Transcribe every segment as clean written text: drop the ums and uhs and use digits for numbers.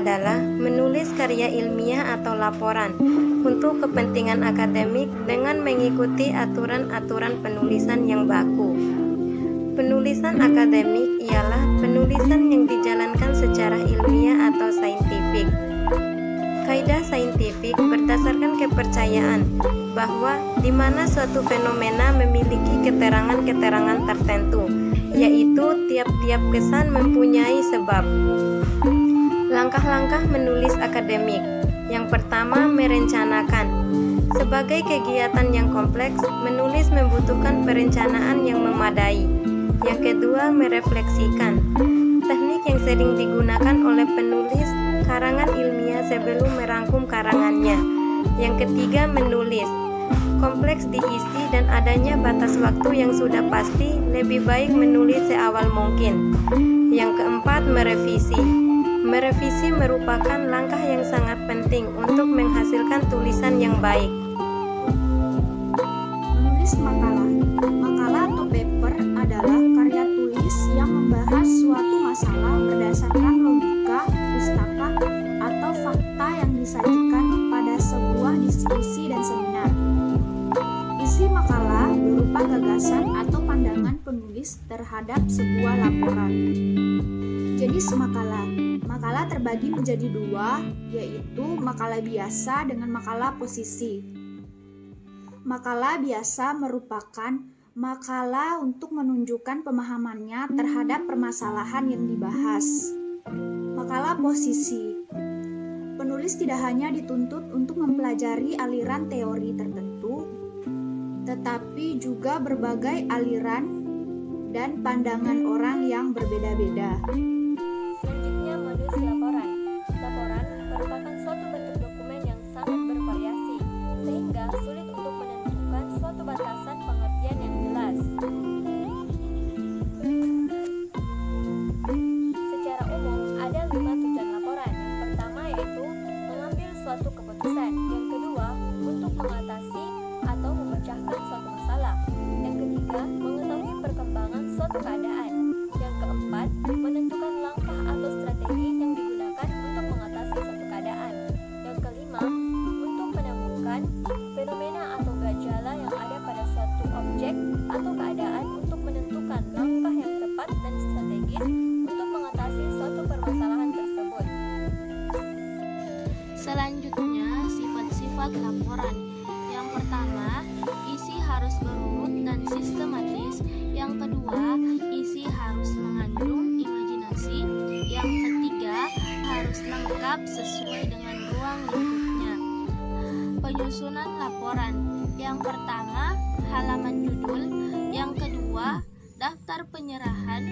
adalah menulis karya ilmiah atau laporan untuk kepentingan akademik dengan mengikuti aturan-aturan penulisan yang baku. Penulisan akademik ialah penulisan yang dijalankan secara ilmiah atau saintifik. Kaidah saintifik berdasarkan kepercayaan bahwa di mana suatu fenomena memiliki keterangan-keterangan tertentu, yaitu tiap-tiap kesan mempunyai sebab. Langkah-langkah menulis akademik. Yang pertama, merencanakan. Sebagai kegiatan yang kompleks, menulis membutuhkan perencanaan yang memadai. Yang kedua, merefleksikan. Teknik yang sering digunakan oleh penulis karangan ilmiah sebelum merangkum karangannya. Yang ketiga, menulis. Kompleks diisi dan adanya batas waktu yang sudah pasti, lebih baik menulis seawal mungkin. Yang keempat, merevisi. Merevisi merupakan langkah yang sangat penting untuk menghasilkan tulisan yang baik. Menulis makalah. Makalah atau paper adalah karya tulis yang membahas suatu masalah berdasarkan logika, pustaka, atau fakta yang disajikan pada sebuah diskusi dan seminar. Isi makalah berupa gagasan atau pandangan penulis terhadap sebuah laporan. Jenis makalah. Makalah terbagi menjadi dua, yaitu makalah biasa dengan makalah posisi. Makalah biasa merupakan makalah untuk menunjukkan pemahamannya terhadap permasalahan yang dibahas. Makalah posisi. Penulis tidak hanya dituntut untuk mempelajari aliran teori tertentu, tetapi juga berbagai aliran dan pandangan orang yang berbeda-beda. Selanjutnya, menulis laporan. Laporan merupakan suatu bentuk dokumen yang sangat bervariasi, sehingga sulit untuk menentukan suatu batasan pengertian yang jelas. Secara umum, ada 5 tujuan laporan. Yang pertama yaitu mengambil suatu keputusan. Yang kedua, untuk mengatasi atau memecahkan suatu masalah. Yang ketiga, mengetahui perkembangan suatu keadaan. Yang keempat, menentukan langkah atau strategi yang digunakan untuk mengatasi suatu keadaan. Yang kelima, untuk menemukan fenomena atau gejala yang ada pada suatu objek atau keadaan untuk menentukan langkah yang tepat dan strategis untuk mengatasi suatu permasalahan tersebut. Selanjutnya, sifat-sifat laporan. Yang pertama, isi harus berurut dan sistematis. Yang kedua, isi harus mengandung imajinasi. Yang ketiga, harus lengkap sesuai dengan ruang lingkupnya. Penyusunan laporan. Yang pertama, halaman judul. Yang kedua, daftar penyerahan.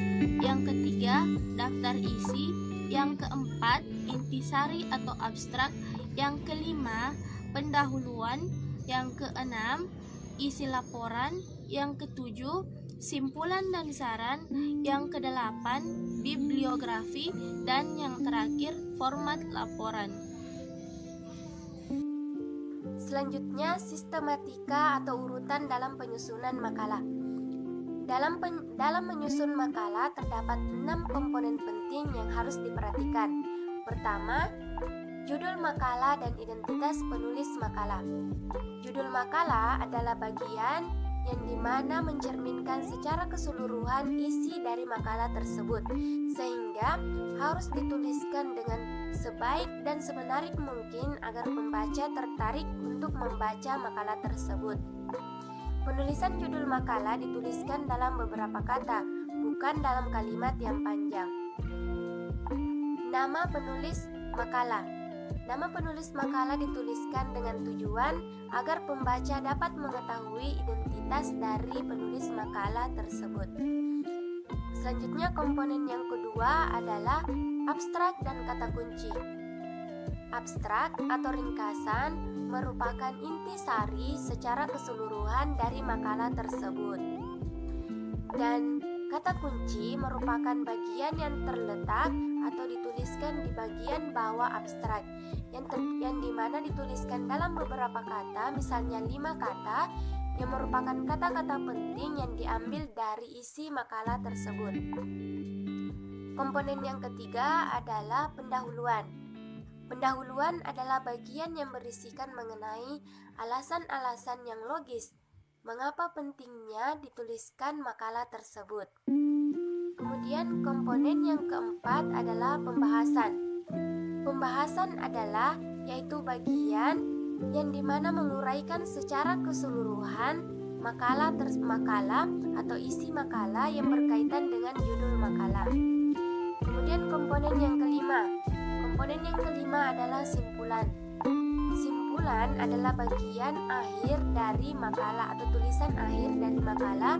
Yang ketiga, daftar isi. Yang keempat, intisari atau abstrak. Yang kelima, pendahuluan. Yang keenam, isi laporan. Yang ketujuh, simpulan dan saran. Yang kedelapan, bibliografi. Dan yang terakhir, format laporan. Selanjutnya, sistematika atau urutan dalam penyusunan makalah. Dalam menyusun makalah terdapat 6 komponen penting yang harus diperhatikan. Pertama, judul makalah dan identitas penulis makalah. Judul makalah adalah bagian yang dimana mencerminkan secara keseluruhan isi dari makalah tersebut, sehingga harus dituliskan dengan sebaik dan semenarik mungkin agar pembaca tertarik untuk membaca makalah tersebut. Penulisan judul makalah dituliskan dalam beberapa kata, bukan dalam kalimat yang panjang. Nama penulis makalah. Nama penulis makalah dituliskan dengan tujuan agar pembaca dapat mengetahui identitas dari penulis makalah tersebut. Selanjutnya, komponen yang kedua adalah abstrak dan kata kunci. Abstrak atau ringkasan merupakan intisari secara keseluruhan dari makalah tersebut. Dan kata kunci merupakan bagian yang terletak atau dituliskan di bagian bawah abstrak, yang dimana dituliskan dalam beberapa kata, misalnya 5 kata, yang merupakan kata-kata penting yang diambil dari isi makalah tersebut. Komponen yang ketiga adalah pendahuluan. Pendahuluan adalah bagian yang berisikan mengenai alasan-alasan yang logis mengapa pentingnya dituliskan makalah tersebut. Kemudian komponen yang keempat adalah pembahasan. Pembahasan adalah yaitu bagian yang dimana menguraikan secara keseluruhan makalah atau isi makalah yang berkaitan dengan judul makalah. Kemudian komponen yang kelima. Komponen yang kelima adalah simpulan. Simpulan adalah bagian akhir dari makalah atau tulisan akhir dari makalah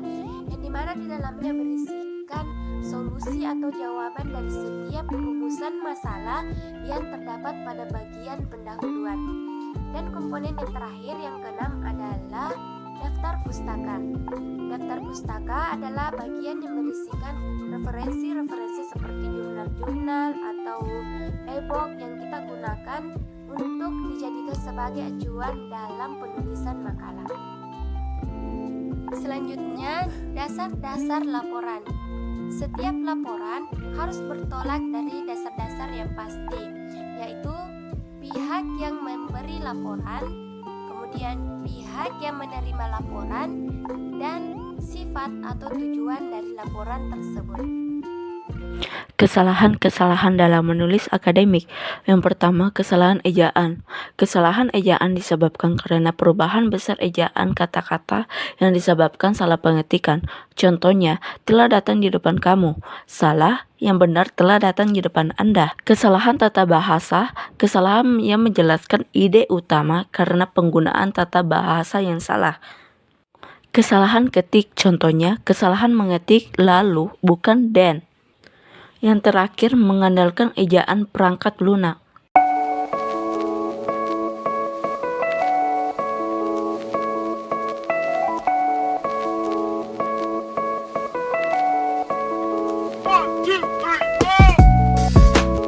yang dimana di dalamnya berisikan solusi atau jawaban dari setiap rumusan masalah yang terdapat pada bagian pendahuluan. Dan komponen yang terakhir yang keenam adalah daftar pustaka. Daftar pustaka adalah bagian yang berisikan referensi-referensi seperti jurnal-jurnal atau e-book yang kita gunakan untuk dijadikan sebagai acuan dalam penulisan makalah. Selanjutnya, dasar-dasar laporan. Setiap laporan harus bertolak dari dasar-dasar yang pasti, yaitu pihak yang memberi laporan, kemudian pihak yang menerima laporan, dan sifat atau tujuan dari laporan tersebut. Kesalahan-kesalahan dalam menulis akademik. Yang pertama, kesalahan ejaan. Kesalahan ejaan disebabkan karena perubahan besar ejaan kata-kata yang disebabkan salah pengetikan. Contohnya, telah datang di depan kamu. Salah, yang benar telah datang di depan Anda. Kesalahan tata bahasa. Kesalahan yang menjelaskan ide utama karena penggunaan tata bahasa yang salah. Kesalahan ketik. Contohnya, kesalahan mengetik lalu bukan dan. Yang terakhir, mengandalkan ejaan perangkat lunak.